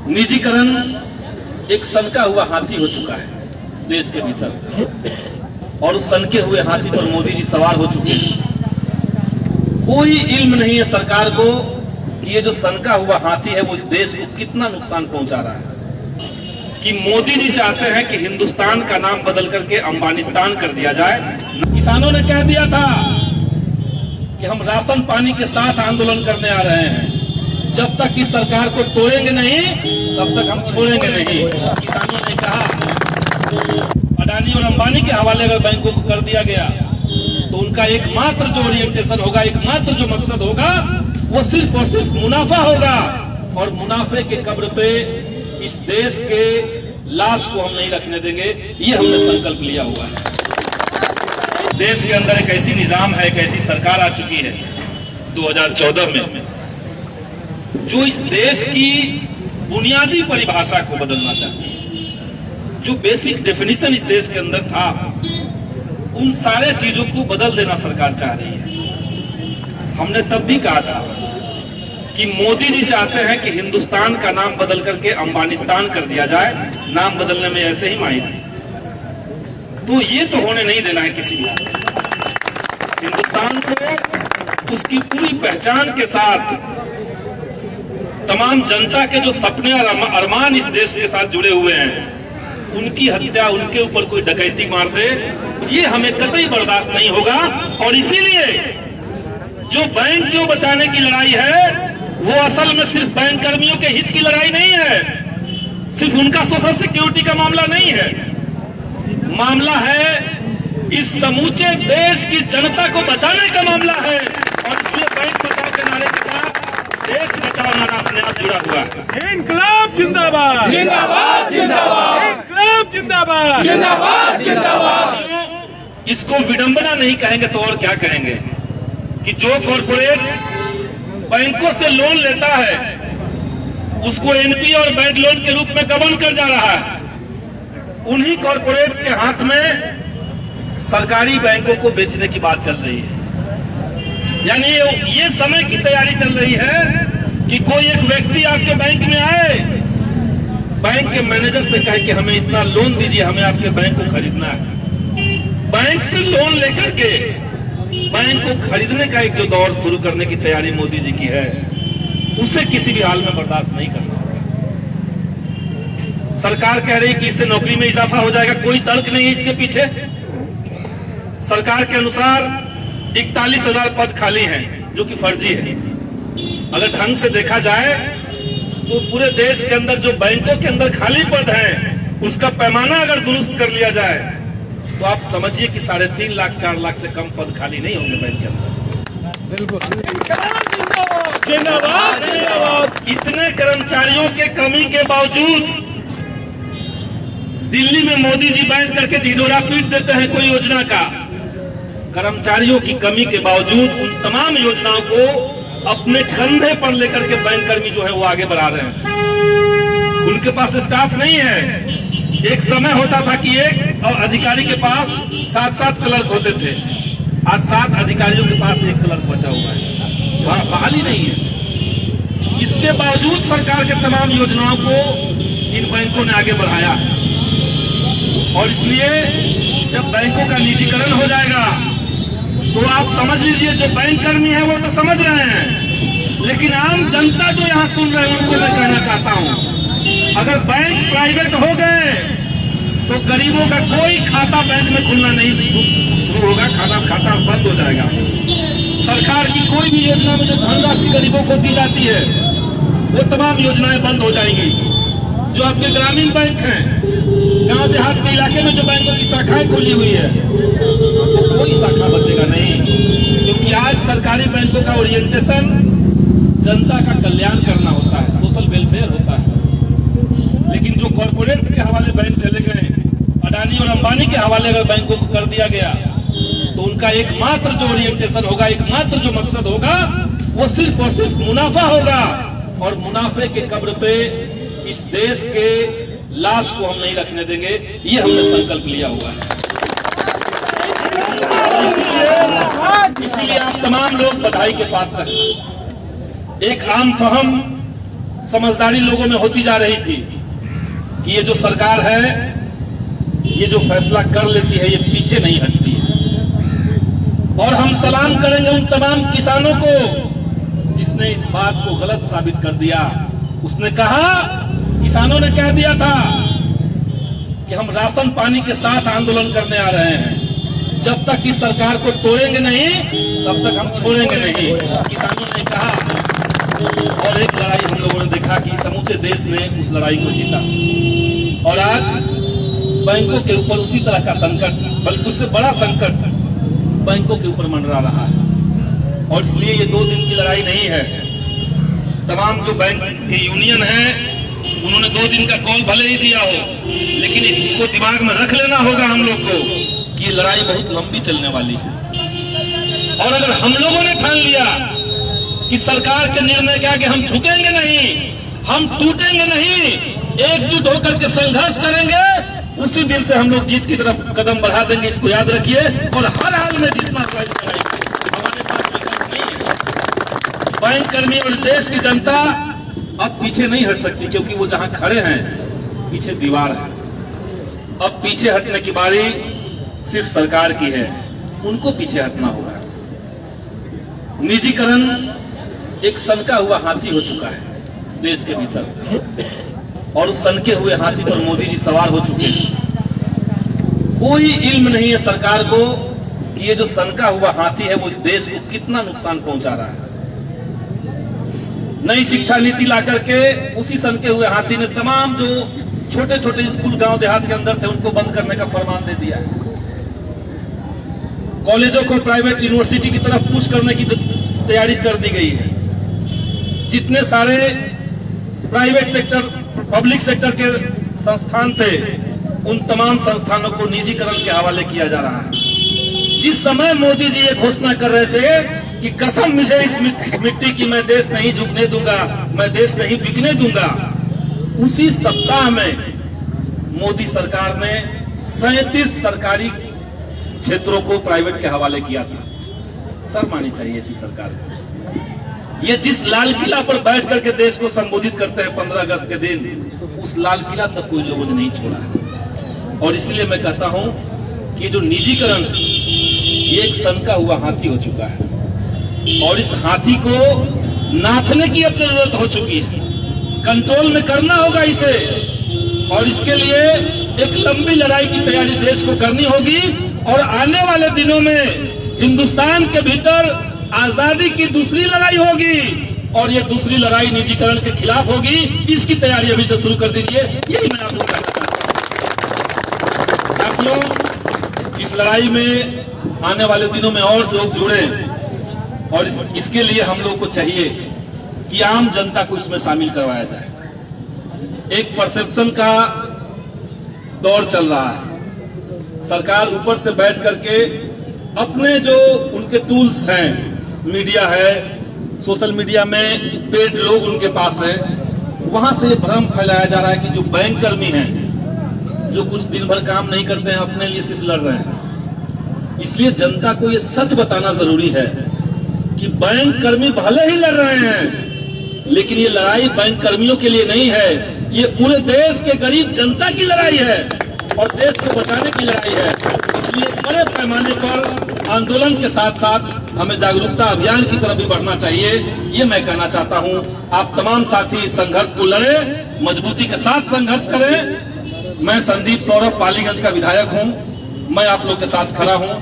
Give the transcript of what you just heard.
निजीकरण एक सनका हुआ हाथी हो चुका है देश के भीतर, और उस सनके हुए हाथी पर मोदी जी सवार हो चुके हैं। कोई इल्म नहीं है सरकार को कि ये जो सनका हुआ हाथी है वो इस देश को कितना नुकसान पहुंचा रहा है। कि मोदी जी चाहते हैं कि हिंदुस्तान का नाम बदल करके अंबानिस्तान कर दिया जाए। किसानों ने कह दिया था कि हम राशन पानी के साथ आंदोलन करने आ रहे हैं, जब तक इस सरकार को तोड़ेंगे नहीं तब तक हम छोड़ेंगे नहीं। किसानों ने कहा अडानी और अंबानी के हवाले अगर बैंकों को कर दिया गया तो उनका एकमात्र जो ओरिएंटेशन होगा, एकमात्र जो मकसद होगा वो सिर्फ और सिर्फ मुनाफा होगा, और मुनाफे के कब्र पे इस देश के लाश को हम नहीं रखने देंगे। ये हमने संकल्प लिया हुआ है। देश के अंदर एक ऐसी निजाम है, एक ऐसी सरकार आ चुकी है 2014 में, जो इस देश की बुनियादी परिभाषा को बदलना चाहती है। जो बेसिक डेफिनेशन इस देश के अंदर था, उन सारे चीजों को बदल देना सरकार चाह रही है। हमने तब भी कहा था कि मोदी जी चाहते हैं कि हिंदुस्तान का नाम बदल करके अंबानिस्तान कर दिया जाए। नाम बदलने में ऐसे ही माहिर है, तो ये तो होने नहीं देना है किसी भी। हिंदुस्तान को उसकी पूरी पहचान के साथ, तमाम जनता के जो सपने और अरमान इस देश के साथ जुड़े हुए हैं, उनकी हत्या, उनके ऊपर कोई डकैती मार दे, ये हमें कतई बर्दाश्त नहीं होगा। और इसीलिए जो बैंक को बचाने की लड़ाई है वो असल में सिर्फ बैंक कर्मियों के हित की लड़ाई नहीं है, सिर्फ उनका सोशल सिक्योरिटी का मामला नहीं है। मामला है इस समूचे देश की जनता को बचाने का मामला है, और इसलिए बैंक बचाओ के नारे के साथ देश बचाओ नारा अपने आप जुड़ा हुआ है। इनकलाब जिंदाबाद, जिंदाबाद जिंदाबाद, इनकलाब जिंदाबाद, जिंदाबाद जिंदाबाद। इसको विडंबना नहीं कहेंगे तो और क्या कहेंगे कि जो कॉर्पोरेट बैंकों से लोन लेता है उसको एनपी और बैड लोन के रूप में गबन कर जा रहा है। उन्हीं कॉर्पोरेट्स के हाथ में सरकारी बैंकों को बेचने की बात चल रही है। यानी ये समय की तैयारी चल रही है कि कोई एक व्यक्ति आपके बैंक में आए, बैंक के मैनेजर से कहे कि हमें इतना लोन दीजिए, हमें आपके बैंक को खरीदना है। बैंक से लोन लेकर के बैंक को खरीदने का एक जो दौर शुरू करने की तैयारी मोदी जी की है, उसे किसी भी हाल में बर्दाश्त नहीं करना। सरकार कह रही कि इससे नौकरी में इजाफा हो जाएगा, कोई तर्क नहीं है इसके पीछे। सरकार के अनुसार 41,000 पद खाली हैं, जो कि फर्जी है। अगर ढंग से देखा जाए तो पूरे देश के अंदर जो बैंकों के अंदर खाली पद हैं, उसका पैमाना अगर दुरुस्त कर लिया जाए तो आप समझिए कि 3.5 लाख 4 लाख से कम पद खाली नहीं होंगे बैंक के अंदर। इतने कर्मचारियों के कमी के बावजूद दिल्ली में मोदी जी बैठ करके ढिढोरा पीट देते हैं कोई योजना का। कर्मचारियों की कमी के बावजूद उन तमाम योजनाओं को अपने कंधे पर लेकर के बैंक कर्मी जो है वो आगे बढ़ा रहे हैं। उनके पास स्टाफ नहीं है। एक समय होता था कि एक अधिकारी के पास 7-7 क्लर्क होते थे, आज 7 अधिकारियों के पास 1 क्लर्क बचा हुआ है, वहां बहाली नहीं है। इसके बावजूद सरकार के तमाम योजनाओं को इन बैंकों ने आगे बढ़ाया, और इसलिए जब बैंकों का निजीकरण हो जाएगा तो आप समझ लीजिए जो बैंक कर्मी है वो तो समझ रहे हैं, लेकिन आम जनता जो यहाँ सुन रहे हैं उनको मैं कहना चाहता हूँ, अगर बैंक प्राइवेट हो गए तो गरीबों का कोई खाता बैंक में खुलना नहीं शुरू होगा, खाता बंद हो जाएगा। सरकार की कोई भी योजना में जो धनराशि गरीबों को दी जाती है वो तमाम योजनाएं बंद हो जाएंगी। जो आपके ग्रामीण बैंक हैं, गांव देहात के इलाके में जो बैंकों की शाखाएं खुली हुई है, तो कोई शाखा बचेगा नहीं, क्योंकि आज सरकारी बैंकों का ओरिएंटेशन जनता का कल्याण करना होता है, सोशल वेलफेयर होता है। लेकिन जो कॉर्पोरेट्स के हवाले बैंक चले गए, अडानी और अंबानी के हवाले अगर बैंकों को कर दिया गया तो उनका एकमात्र जो ओरिएंटेशन होगा, एकमात्र जो मकसद होगा वो सिर्फ और सिर्फ मुनाफा होगा, और मुनाफे के कब्र पे इस देश के लाश को हम नहीं रखने देंगे। ये हमने संकल्प लिया हुआ है। इसीलिए आप तमाम लोग बधाई के पात्र हैं। एक आम फहम समझदारी लोगों में होती जा रही थी कि ये जो सरकार है, ये जो फैसला कर लेती है, ये पीछे नहीं हटती है। और हम सलाम करेंगे उन तमाम किसानों को जिसने इस बात को गलत साबित कर दिया। उसने कहा, किसानों ने कह दिया था कि हम राशन पानी के साथ आंदोलन करने आ रहे हैं, जब तक इस सरकार को तोड़ेंगे नहीं तब तक हम छोड़ेंगे नहीं, किसानों ने कहा। और एक लड़ाई हम लोगों ने देखा कि समूचे देश ने उस लड़ाई को जीता। और आज बैंकों के ऊपर उसी तरह का संकट, बल्कि उससे बड़ा संकट बैंकों के ऊपर मंडरा रहा है। और इसलिए ये 2 दिन की लड़ाई नहीं है। तमाम जो बैंक के यूनियन है, उन्होंने 2 दिन का कॉल भले ही दिया हो, लेकिन इसको दिमाग में रख लेना होगा हम लोग को कि ये लड़ाई बहुत लंबी चलने वाली है। और अगर हम लोगों ने ठान लिया कि सरकार के निर्णय के आगे हम झुकेंगे नहीं, हम टूटेंगे नहीं, एकजुट होकर के संघर्ष करेंगे, उसी दिन से हम लोग जीत की तरफ कदम बढ़ा देंगे। इसको याद रखिए। और हर हाल में जीतना पड़ेगा, हमारे पास विकल्प नहीं है। बैंक कर्मी और देश की जनता अब पीछे नहीं हट सकती, क्योंकि वो जहां खड़े हैं पीछे दीवार है। अब पीछे हटने की बारी सिर्फ सरकार की है, उनको पीछे हटना होगा। निजीकरण एक सनका हुआ हाथी हो चुका है देश के भीतर, और उस सनके हुए हाथी पर मोदी जी सवार हो चुके हैं। कोई इल्म नहीं है सरकार को कि ये जो सनका हुआ हाथी है वो इस देश को कितना नुकसान पहुंचा रहा है। नई शिक्षा नीति ला करके उसी सनके हुए हाथी ने तमाम जो छोटे छोटे स्कूल गांव देहात के अंदर थे उनको बंद करने का फरमान दे दिया है। कॉलेजों को प्राइवेट यूनिवर्सिटी की तरफ पुश करने की तैयारी कर दी गई है। जितने सारे प्राइवेट सेक्टर, पब्लिक सेक्टर के संस्थान थे, उन तमाम संस्थानों को निजीकरण के हवाले किया जा रहा है। जिस समय मोदी जी ये घोषणा कर रहे थे कि कसम मुझे इस मिट्टी की, मैं देश नहीं झुकने दूंगा, मैं देश नहीं बिकने दूंगा, उसी सप्ताह में मोदी सरकार ने 37 सरकारी क्षेत्रों को प्राइवेट के हवाले किया था। शर्म आनी चाहिए ऐसी सरकार को। ये जिस लाल किला पर बैठ करके देश को संबोधित करते हैं 15 अगस्त के दिन, उस लाल किला तक कोई लोगों ने नहीं छोड़ा है। और इसलिए मैं कहता हूं कि जो निजीकरण ये एक सनका हुआ हाथी हो चुका है, और इस हाथी को नाथने की अब जरूरत हो चुकी है। कंट्रोल में करना होगा इसे, और इसके लिए एक लंबी लड़ाई की तैयारी देश को करनी होगी। और आने वाले दिनों में हिंदुस्तान के भीतर आजादी की दूसरी लड़ाई होगी, और ये दूसरी लड़ाई निजीकरण के खिलाफ होगी। इसकी तैयारी अभी से शुरू कर दीजिए, यही मैं आपको कहना चाहता हूं। साथियों, इस लड़ाई में आने वाले दिनों में और लोग जुड़े, और इसके लिए हम लोग को चाहिए कि आम जनता को इसमें शामिल करवाया जाए। एक परसेप्शन का दौर चल रहा है। सरकार ऊपर से बैठ करके अपने जो उनके टूल्स हैं, मीडिया है, सोशल मीडिया में पेड लोग उनके पास हैं, वहां से ये भ्रम फैलाया जा रहा है कि जो बैंक कर्मी हैं, जो कुछ दिन भर काम नहीं करते हैं, अपने लिए सिर्फ लड़ रहे हैं। इसलिए जनता को ये सच बताना जरूरी है कि बैंक कर्मी भले ही लड़ रहे हैं, लेकिन ये लड़ाई बैंक कर्मियों के लिए नहीं है, ये पूरे देश के गरीब जनता की लड़ाई है और देश को बचाने की लड़ाई है। इसलिए बड़े पैमाने पर आंदोलन के साथ साथ हमें जागरूकता अभियान की तरफ भी बढ़ना चाहिए, ये मैं कहना चाहता हूं। आप तमाम साथी इस संघर्ष को लड़े, मजबूती के साथ संघर्ष करें। मैं संदीप सौरभ पालीगंज का विधायक हूं, मैं आप लोग के साथ खड़ा हूं।